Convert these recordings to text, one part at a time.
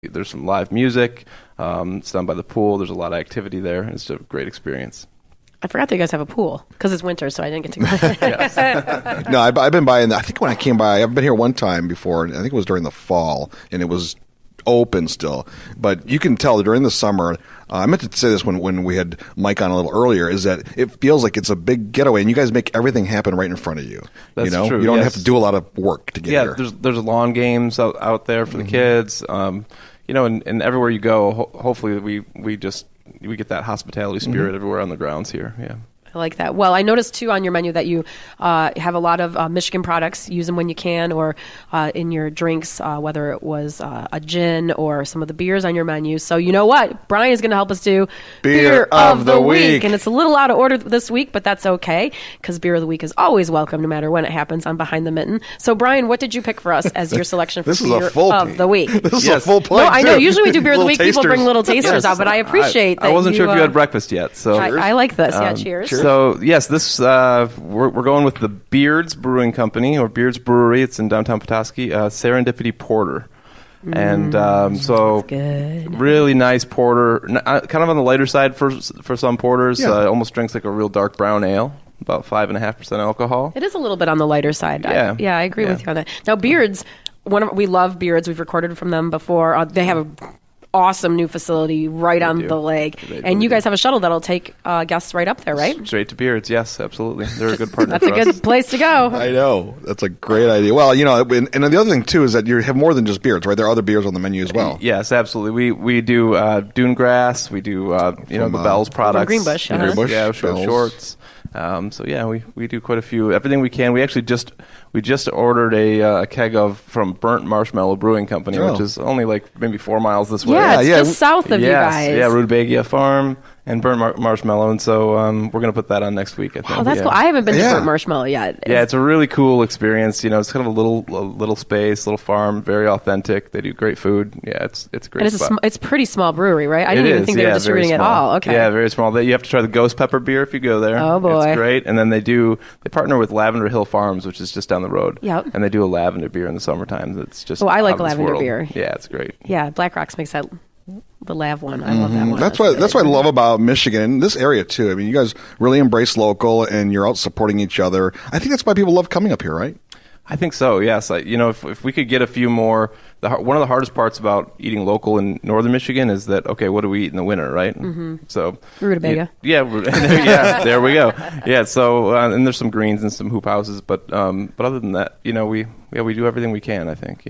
There's some live music. It's done by the pool. There's a lot of activity there. It's a great experience. I forgot that you guys have a pool because it's winter, so I didn't get to go. No, I've been by. I think when I came by, I've been here one time before. And I think it was during the fall, and it was open still. But you can tell during the summer. I meant to say this when we had Mike on a little earlier. Is that it feels like it's a big getaway, and you guys make everything happen right in front of you. That's true. You don't have to do a lot of work to get here. Yeah, there's lawn games out there for the kids. And everywhere you go, hopefully we get that hospitality spirit everywhere on the grounds here. Yeah. I like that. Well, I noticed, too, on your menu that you have a lot of Michigan products. Use them when you can, or in your drinks, whether it was a gin or some of the beers on your menu. So you know what? Bryan is going to help us do Beer of the Week. And it's a little out of order this week, but that's okay, because Beer of the Week is always welcome, no matter when it happens on Behind the Mitten. So, Bryan, what did you pick for us as your selection for Beer of the Week? This is a full plate. No, I know. Usually we do Beer of the Week. People bring little tasters out, but I appreciate that. I wasn't sure if you had breakfast yet. So I like this. Yeah, cheers. So, yes, this we're going with the Beards Brewing Company, or Beards Brewery. It's in downtown Petoskey. Serendipity Porter. And so really nice porter. Kind of on the lighter side for some porters. Almost drinks like a real dark brown ale. About 5.5% alcohol. It is a little bit on the lighter side. Yeah, I agree with you on that. Now, Beards, we love Beards. We've recorded from them before. They have a awesome new facility right on the lake. And you guys have a shuttle that'll take guests right up there, right? Straight to Beards, yes, absolutely. They're a good partner. That's a good place to go. I know. That's a great idea. Well, and the other thing, too, is that you have more than just beards, right? There are other beers on the menu as well. Yes, absolutely. We do Dune Grass. We do, the Bell's products. Greenbush. Greenbush. Yeah, shorts. We do quite a few. Everything we can. We actually just ordered a keg from Burnt Marshmallow Brewing Company, which is only like maybe 4 miles this way. Yeah, it's just south of you guys. Yeah, Rutabaga Farm and Burnt Marshmallow, and so we're going to put that on next week, I think. Oh, that's cool. I haven't been to Burnt Marshmallow yet. It's a really cool experience. It's kind of a little space, little farm, very authentic. They do great food. Yeah, it's a great spot. It's a pretty small brewery, right? I didn't even think they were distributing at all. Okay. Yeah, very small. You have to try the Ghost Pepper beer if you go there. Oh, boy. It's great. And then they partner with Lavender Hill Farms, which is just down the road. Yep. And they do a lavender beer in the summertime that's just I like lavender beer. Yeah, it's great. Yeah, Black Rocks makes that the Lav one. I love that one. That's what I love about Michigan and this area too. I mean, you guys really embrace local, and you're out supporting each other. I think that's why people love coming up here, right? I think so. Yes. If we could get a few more. One of the hardest parts about eating local in northern Michigan is that what do we eat in the winter, right? Mm-hmm. So rutabaga. Yeah, there we go. Yeah. So and there's some greens and some hoop houses, but other than that, we do everything we can. I think.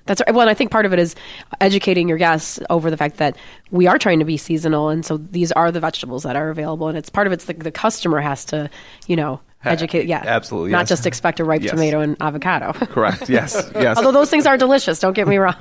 That's right. Well, and I think part of it is educating your guests over the fact that we are trying to be seasonal, and so these are the vegetables that are available, and it's part of it's the customer has to, educate. Yeah, absolutely. Not just expect a ripe tomato and avocado. Correct. Yes. Although those things are delicious, don't get me wrong.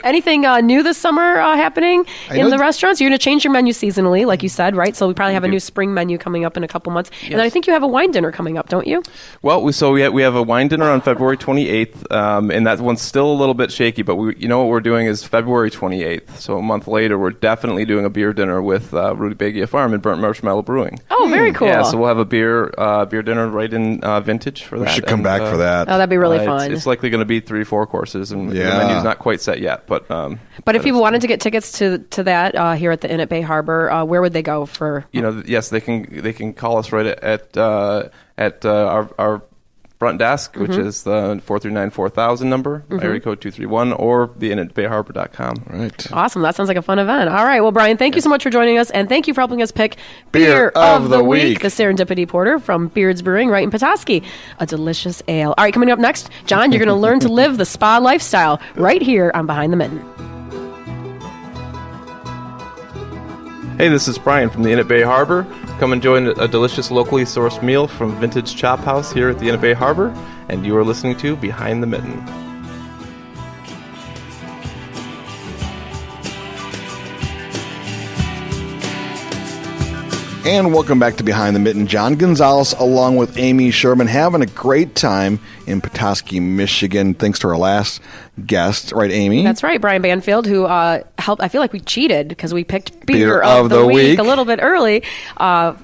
Anything new this summer happening in the restaurants? You're going to change your menu seasonally, like you said, right? So we probably have a new spring menu coming up in a couple months. Yes. And then I think you have a wine dinner coming up, don't you? Well, we have a wine dinner on February 28th, and that one's still a little bit shaky, but what we're doing is February 28th. So a month later, we're definitely doing a beer dinner with Rutabaga Farm and Burnt Marshmallow Brewing. Oh, very cool. Yeah, so we'll have a beer dinner right in Vintage for that. We should come back for that. Oh, that'd be really fun. It's likely going to be 3-4 courses, and the menu's not quite set yet. But if people wanted to get tickets to that here at the Inn at Bay Harbor, where would they go for? Yes, they can call us right at our front desk, which is the 439-4000 number, area code 231, or the Inn at BayHarbor.com. Right. Awesome. That sounds like a fun event. All right. Well, Bryan, thank you so much for joining us, and thank you for helping us pick Beer of the Week, the Serendipity Porter from Beards Brewing right in Petoskey. A delicious ale. All right, coming up next, John, you're going to learn to live the spa lifestyle right here on Behind the Mitten. Hey, this is Bryan from the Inn at Bay Harbor. Come enjoy a delicious locally sourced meal from Vintage Chophouse here at the Inn at Bay Harbor, and you are listening to Behind the Mitten. And welcome back to Behind the Mitten. John Gonzalez along with Amy Sherman having a great time in Petoskey, Michigan. Thanks to our last guest, right, Amy? That's right, Bryan Banfield, who helped. I feel like we cheated because we picked Beer of the Week a little bit early,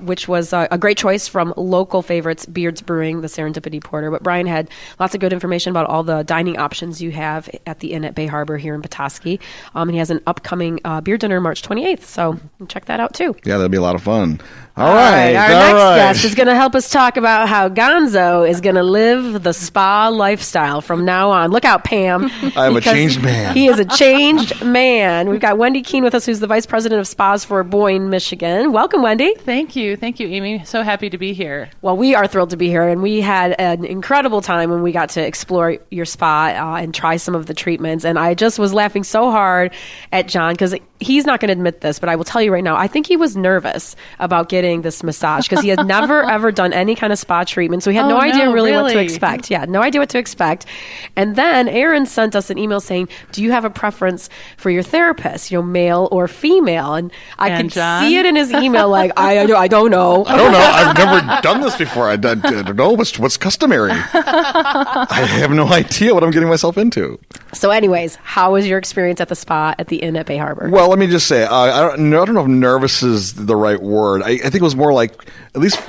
which was a great choice from local favorites, Beards Brewing, the Serendipity Porter. But Bryan had lots of good information about all the dining options you have at the Inn at Bay Harbor here in Petoskey. And he has an upcoming beer dinner March 28th, so check that out too. Yeah, that'll be a lot of fun. All right. Our next guest is going to help us talk about how Gonzo is going to live the spa lifestyle from now on. Look out, Pam. I'm a changed man. He is a changed man. We've got Wendie Keen with us, who's the Vice President of Spas for Boyne, Michigan. Welcome, Wendie. Thank you, Amy. So happy to be here. Well, we are thrilled to be here, and we had an incredible time when we got to explore your spa and try some of the treatments. And I just was laughing so hard at John because he's not going to admit this, but I will tell you right now, I think he was nervous about getting this massage because he had never ever done any kind of spa treatment, so he had no idea really what to expect. Yeah, no idea what to expect. And then Aaron sent us an email saying, "Do you have a preference for your therapist? Male or female?" And I could see it in his email, like I don't know. I don't know. I've never done this before. I don't know what's customary. I have no idea what I'm getting myself into. So, anyways, how was your experience at the spa at the Inn at Bay Harbor? Well, let me just say, I don't know if nervous is the right word. I think it was more like, at least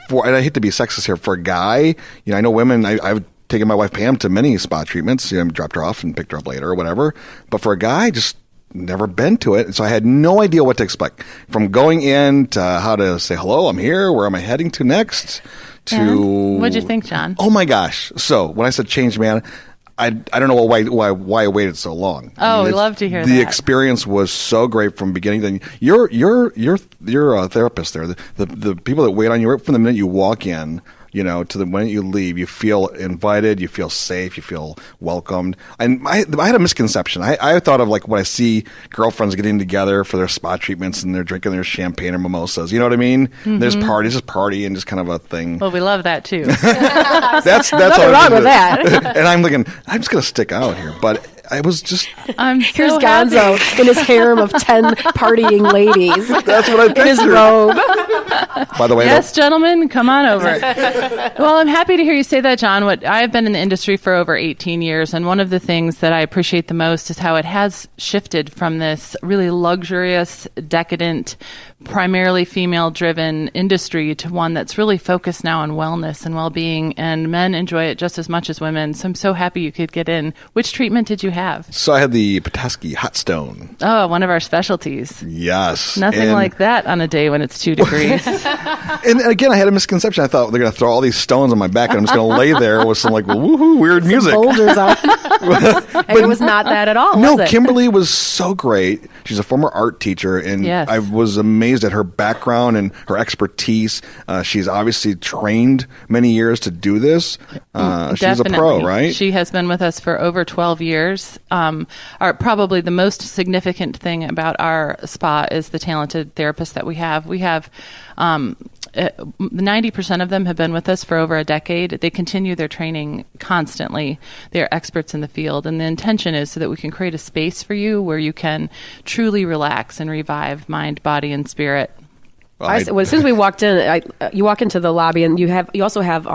for, and I hate to be sexist here, for a guy, I know women, I've taken my wife Pam to many spa treatments, dropped her off and picked her up later or whatever. But for a guy, just never been to it. So I had no idea what to expect. From going in to how to say, hello, I'm here, where am I heading to next? What'd you think, John? Oh my gosh. So when I said changed man, I don't know why I waited so long. Oh, we love to hear that. The experience was so great from beginning to end. You're a therapist there. The people that wait on you right from the minute you walk in, to the minute you leave, you feel invited, you feel safe, you feel welcomed. And I had a misconception. I thought of like when I see girlfriends getting together for their spa treatments and they're drinking their champagne or mimosas. You know what I mean? Mm-hmm. There's parties, just party and just kind of a thing. Well, we love that too. that's nothing wrong with that. And I'm thinking, I'm just going to stick out here. But I was just... Here's Gonzo in his harem of 10 partying ladies. That's what I pictured. In his robe. By the way... Yes, gentlemen, come on over. Well, I'm happy to hear you say that, John. I've been in the industry for over 18 years, and one of the things that I appreciate the most is how it has shifted from this really luxurious, decadent, primarily female-driven industry to one that's really focused now on wellness and well-being, and men enjoy it just as much as women. So I'm so happy you could get in. Which treatment did you have? So I had the Petoskey Hot Stone. Oh, one of our specialties. Yes. Nothing like that on a day when it's 2 degrees. And again, I had a misconception. I thought they're going to throw all these stones on my back and I'm just going to lay there with some like woohoo weird music. Boulders on. And it was not that at all. No, was it? Kimberly was so great. She's a former art teacher, and yes. I was amazed at her background and her expertise. She's obviously trained many years to do this. She's a pro, right? She has been with us for over 12 years. Probably the most significant thing about our spa is the talented therapists that we have. We have 90% of them have been with us for over a decade. They continue their training constantly. They're experts in the field. And the intention is so that we can create a space for you where you can truly relax and revive mind, body, and spirit. Well, as soon as we walked in, you walk into the lobby, and you also have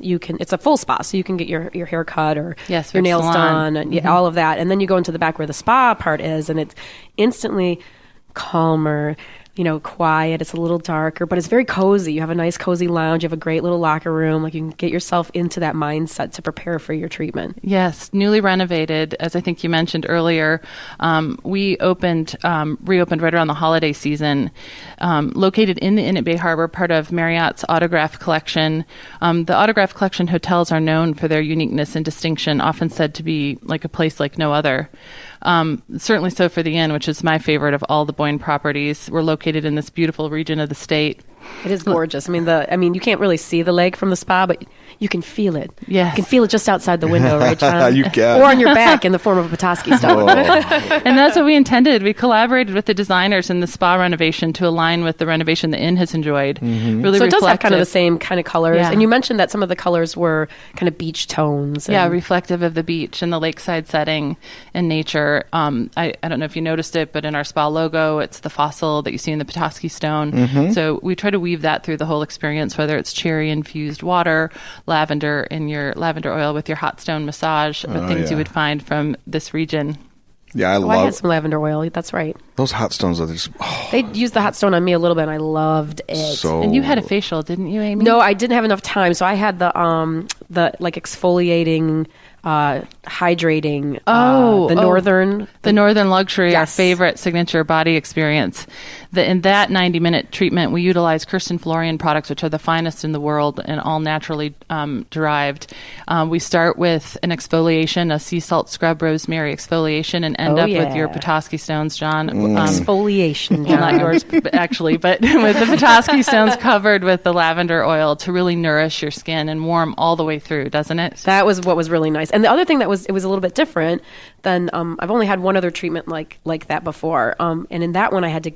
it's a full spa, so you can get your hair cut or your nails done, and all of that. And then you go into the back where the spa part is, and it's instantly calmer, quiet. It's a little darker, but it's very cozy. You have a nice cozy lounge. You have a great little locker room. Like, you can get yourself into that mindset to prepare for your treatment. Yes, newly renovated, as I think you mentioned earlier. We reopened right around the holiday season, located in the Inn at Bay Harbor, part of Marriott's Autograph Collection. The Autograph Collection hotels are known for their uniqueness and distinction, often said to be like a place like no other. Certainly so for the Inn, which is my favorite of all the Boyne properties. We're located in this beautiful region of the state. It is gorgeous. I mean, you can't really see the lake from the spa, but you can feel it. Yes. You can feel it just outside the window, right, John? You can. Or on your back in the form of a Petoskey stone. And that's what we intended. We collaborated with the designers in the spa renovation to align with the renovation the Inn has enjoyed. Mm-hmm. Really so it does have kind of the same kind of colors. Yeah. And you mentioned that some of the colors were kind of beach tones. Yeah, reflective of the beach and the lakeside setting and nature. I don't know if you noticed it, but in our spa logo, it's the fossil that you see in the Petoskey stone. Mm-hmm. So we try to weave that through the whole experience, whether it's cherry-infused water, lavender in your lavender oil with your hot stone massage, or things you would find from this region. Yeah, I had some lavender oil. That's right. Those hot stones are just... They used the hot stone on me a little bit, and I loved it. And you had a facial, didn't you, Amy? No, I didn't have enough time, so I had the like exfoliating, hydrating. The Northern Luxury, our favorite signature body experience. In that 90-minute treatment, we utilize Kirsten Florian products, which are the finest in the world and all naturally derived. We start with an exfoliation, a sea salt scrub rosemary exfoliation, and end up with your Petoskey stones, John. Exfoliation, John. Well, not yours, actually, but with the Petoskey stones covered with the lavender oil to really nourish your skin and warm all the way through, doesn't it? That was what was really nice. And the other thing it was a little bit different than I've only had one other treatment like that before. And in that one, I had to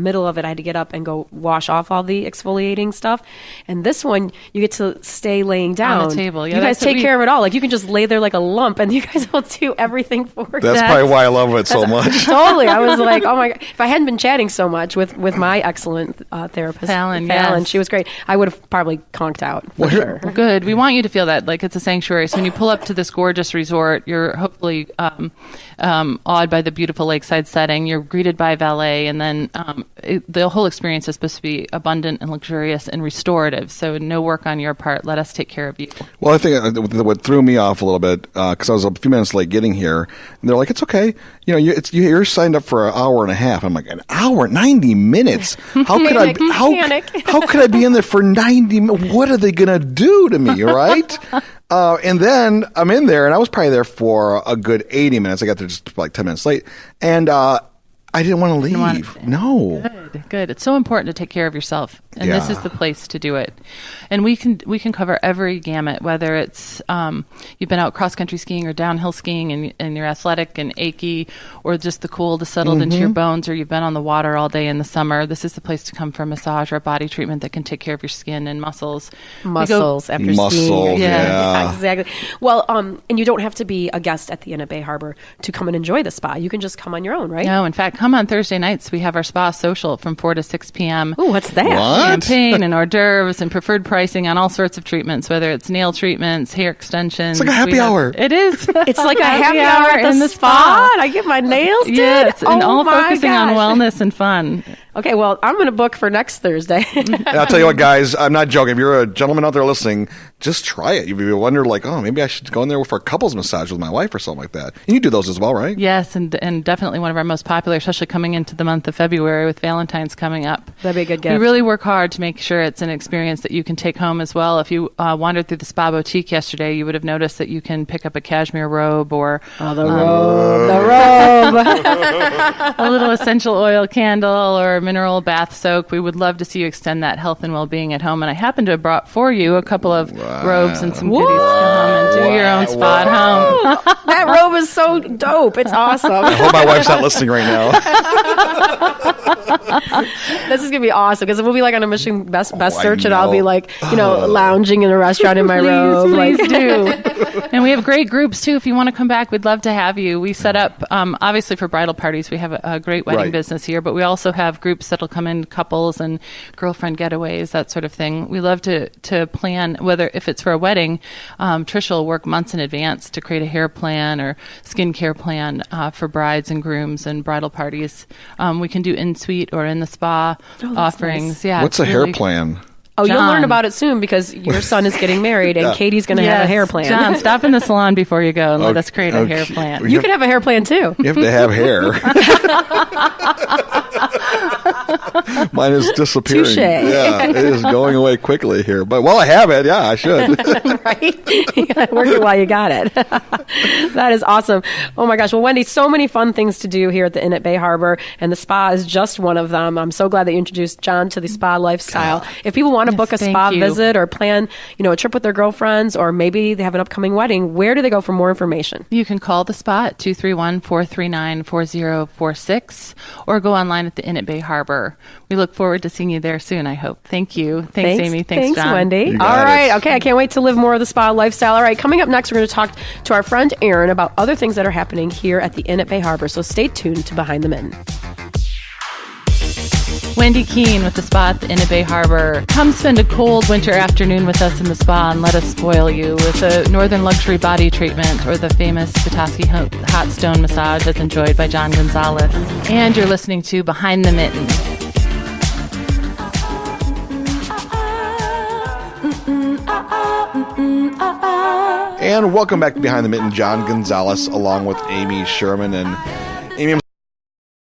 middle of it, I had to get up and go wash off all the exfoliating stuff. And this one, you get to stay laying down on the table. Yeah, you guys take care of it all. Like you can just lay there like a lump, and you guys will do everything for you. That's probably why I love it so much. Totally. I was like, oh my God. If I hadn't been chatting so much with my excellent therapist, Fallon, she was great, I would have probably conked out. For sure. Good. We want you to feel that like it's a sanctuary. So when you pull up to this gorgeous resort, you're hopefully awed by the beautiful lakeside setting. You're greeted by valet, and then the whole experience is supposed to be abundant and luxurious and restorative. So no work on your part. Let us take care of you. Well, I think what threw me off a little bit, because I was a few minutes late getting here, and they're like, it's okay. You're signed up for an hour and a half. I'm like, an hour, 90 minutes? How could how could I be in there for 90 minutes? What are they going to do to me, right? And then I'm in there, and I was probably there for a good 80 minutes. I got there just like 10 minutes late. And I didn't want to leave. No. Good. It's so important to take care of yourself, and this is the place to do it. And we can cover every gamut, whether it's you've been out cross country skiing or downhill skiing, and you're athletic and achy, or just the cold has settled into your bones, or you've been on the water all day in the summer. This is the place to come for a massage or a body treatment that can take care of your skin and muscles. After skiing. Yeah. Exactly. Well, and you don't have to be a guest at the Inn at Bay Harbor to come and enjoy the spa. You can just come on your own, right? No, in fact, come on Thursday nights. We have our spa social from 4 to 6 p.m. Ooh, what's that? Champagne and hors d'oeuvres and preferred pricing on all sorts of treatments, whether it's nail treatments, hair extensions. It's like a happy hour. It is. It's like a happy hour at the spa. And I get my nails did. Yes, and all focusing on wellness and fun. Okay, well, I'm going to book for next Thursday. And I'll tell you what, guys, I'm not joking. If you're a gentleman out there listening, just try it. You wonder, like, oh, maybe I should go in there for a couples massage with my wife or something like that. And you do those as well, right? Yes, and definitely one of our most popular, especially coming into the month of February with Valentine's coming up. That'd be a good gift. We really work hard to make sure it's an experience that you can take home as well. If you wandered through the spa boutique yesterday, you would have noticed that you can pick up a cashmere robe or the robe. A little essential oil candle or mineral bath soak. We would love to see you extend that health and well-being at home. And I happen to have brought for you a couple of robes and some goodies to come and do your own spa at home. That robe is so dope. It's awesome. I hope my wife's not listening right now. This is going to be awesome because we'll be like on a Mission Best search, and I'll be like, lounging in a restaurant in my robe. Please do. And we have great groups too. If you want to come back, we'd love to have you. We set up, obviously for bridal parties, we have a great wedding business here, but we also have groups that'll come in, couples and girlfriend getaways, that sort of thing. We love to plan, whether if it's for a wedding, Tricia will work months in advance to create a hair plan or skincare plan for brides and grooms and bridal parties. We can do in-suite or in the spa offerings. Nice. Yeah. What's a hair plan? Oh, John. You'll learn about it soon because your son is getting married and Katie's going to have a hair plan. John, stop in the salon before you go and let us create a hair plan. You can have a hair plan too. You have to have hair. Mine is disappearing. Touche. Yeah, it is going away quickly here. But while I have it, yeah, I should. Right? You got to work it while you got it. That is awesome. Oh my gosh. Well, Wendie, so many fun things to do here at the Inn at Bay Harbor, and the spa is just one of them. I'm so glad that you introduced John to the spa lifestyle. If people want to book a spa visit or plan, a trip with their girlfriends, or maybe they have an upcoming wedding, where do they go for more information? You can call the spa at 231-439-4046 or go online at the Inn at Bay Harbor. We look forward to seeing you there soon, I hope. Thank you. Thanks Amy. Thanks, John. Wendie. All right. Okay. I can't wait to live more of the spa lifestyle. All right. Coming up next, we're going to talk to our friend Aaron about other things that are happening here at the Inn at Bay Harbor. So stay tuned to Behind the Mitten. Wendie Keen with the Spa at the Inn at Bay Harbor. Come spend a cold winter afternoon with us in the spa and let us spoil you with a Northern Luxury Body Treatment or the famous Petoskey Hot Stone Massage as enjoyed by John Gonzalez. And you're listening to Behind the Mitten. And welcome back to Behind the Mitten. John Gonzalez along with Amy Sherman. And